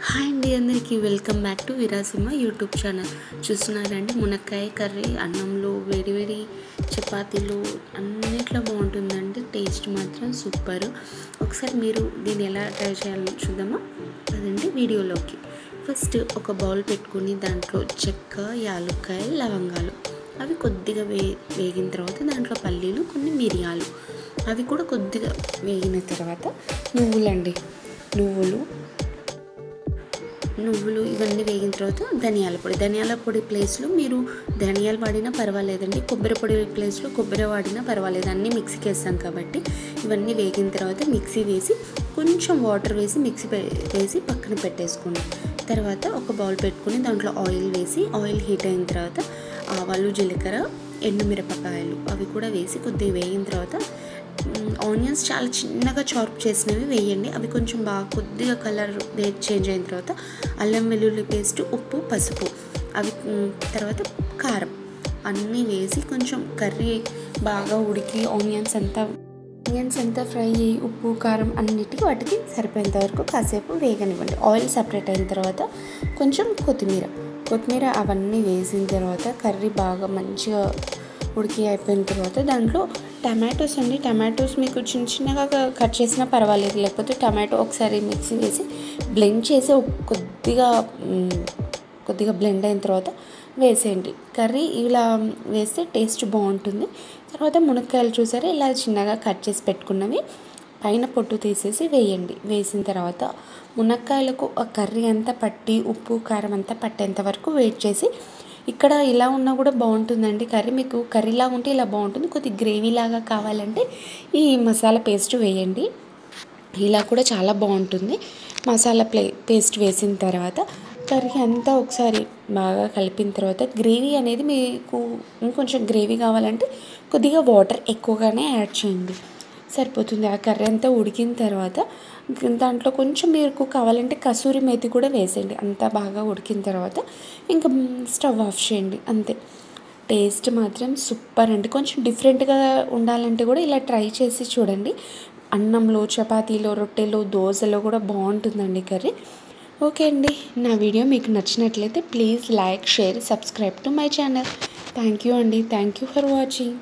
Hi అండి, అందరికీ welcome back to విరాసిమ్మ యూట్యూబ్ ఛానల్. చూస్తున్నారండి, మునక్కాయ కర్రీ అన్నంలో, వేడివేడి చపాతీలు అన్నిట్లో బాగుంటుందండి. టేస్ట్ మాత్రం సూపర్. ఒకసారి మీరు దీన్ని ఎలా ట్రై చేయాలో చూద్దామా? అదండి వీడియోలోకి. ఫస్ట్ ఒక బౌల్ పెట్టుకుని దాంట్లో చెక్క, యాలక్కాయ, లవంగాలు అవి కొద్దిగా వేగిన తర్వాత దాంట్లో పల్లీలు, కొన్ని మిరియాలు అవి కూడా కొద్దిగా వేగిన తర్వాత నువ్వులు ఇవన్నీ వేగిన తర్వాత ధనియాల పొడి ప్లేస్లో మీరు ధనియాలు వాడినా పర్వాలేదండి, కొబ్బరి పొడి ప్లేస్లో కొబ్బరి వాడినా పర్వాలేదు. అన్నీ మిక్సీకి వేస్తాం కాబట్టి ఇవన్నీ వేగిన తర్వాత మిక్సీ వేసి కొంచెం వాటర్ వేసి పక్కన పెట్టేసుకోండి. తర్వాత ఒక బౌల్ పెట్టుకుని దాంట్లో ఆయిల్ హీట్ అయిన తర్వాత ఆవాలు, జీలకర్ర, ఎండుమిరపకాయలు అవి కూడా వేసి కొద్దిగా వేగిన తర్వాత ఆనియన్స్ చాలా చిన్నగా చాప్ చేసినవి వేయండి. అవి కొంచెం బాగా కొద్దిగా కలర్ చేంజ్ అయిన తర్వాత అల్లం వెల్లుల్లి పేస్ట్, ఉప్పు, పసుపు అవి తర్వాత కారం అన్నీ వేసి కొంచెం కర్రీ బాగా ఉడికి ఆనియన్స్ అంతా ఫ్రై అయ్యి ఉప్పు, కారం అన్నిటికీ వాటికి సరిపోయేంత వరకు కాసేపు వేగనివ్వండి. ఆయిల్ సపరేట్ అయిన తర్వాత కొంచెం కొత్తిమీర అవన్నీ వేసిన తర్వాత కర్రీ బాగా మంచిగా ఉడికి అయిపోయిన తర్వాత దాంట్లో టమాటోస్ మీకు చిన్నగా కట్ చేసినా పర్వాలేదు, లేకపోతే టమాటో ఒకసారి మిక్సీ వేసి బ్లెండ్ చేసి కొద్దిగా బ్లెండ్ అయిన తర్వాత వేసేయండి. కర్రీ ఇలా వేస్తే టేస్ట్ బాగుంటుంది. తర్వాత మునక్కాయలు చూసారా, ఇలా చిన్నగా కట్ చేసి పెట్టుకున్నవి పైన పొట్టు తీసేసి వేయండి. వేసిన తర్వాత మునక్కాయలకు ఆ కర్రీ అంతా పట్టి ఉప్పు, కారం అంతా పట్టేంత వరకు వెయిట్ చేసి, ఇక్కడ ఇలా ఉన్నా కూడా బాగుంటుందండి కర్రీ. మీకు కర్రీలా ఉంటే ఇలా బాగుంటుంది. కొద్దిగా గ్రేవీలాగా కావాలంటే ఈ మసాలా పేస్ట్ వేయండి. ఇలా కూడా చాలా బాగుంటుంది. మసాలా పేస్ట్ వేసిన తర్వాత కర్రీ అంతా ఒకసారి బాగా కలిపిన తర్వాత గ్రేవీ అనేది మీకు ఇంకొంచెం గ్రేవీ కావాలంటే కొద్దిగా వాటర్ ఎక్కువగానే యాడ్ చేయండి, సరిపోతుంది. ఆ కర్రీ అంతా ఉడికిన తర్వాత దాంట్లో కొంచెం మీకు కావాలంటే కసూరి మేతి కూడా వేసేయండి. అంతా బాగా ఉడికిన తర్వాత ఇంకా స్టవ్ ఆఫ్ చేయండి, అంతే. టేస్ట్ మాత్రం సూపర్ అండి. కొంచెం డిఫరెంట్గా ఉండాలంటే కూడా ఇలా ట్రై చేసి చూడండి. అన్నంలో, చపాతీలో, రొట్టెలో, దోశలో కూడా బాగుంటుందండి కర్రీ. ఓకే అండి, నా వీడియో మీకు నచ్చినట్లయితే please like, share, subscribe to my channel. Thank you అండి. Thank you for watching.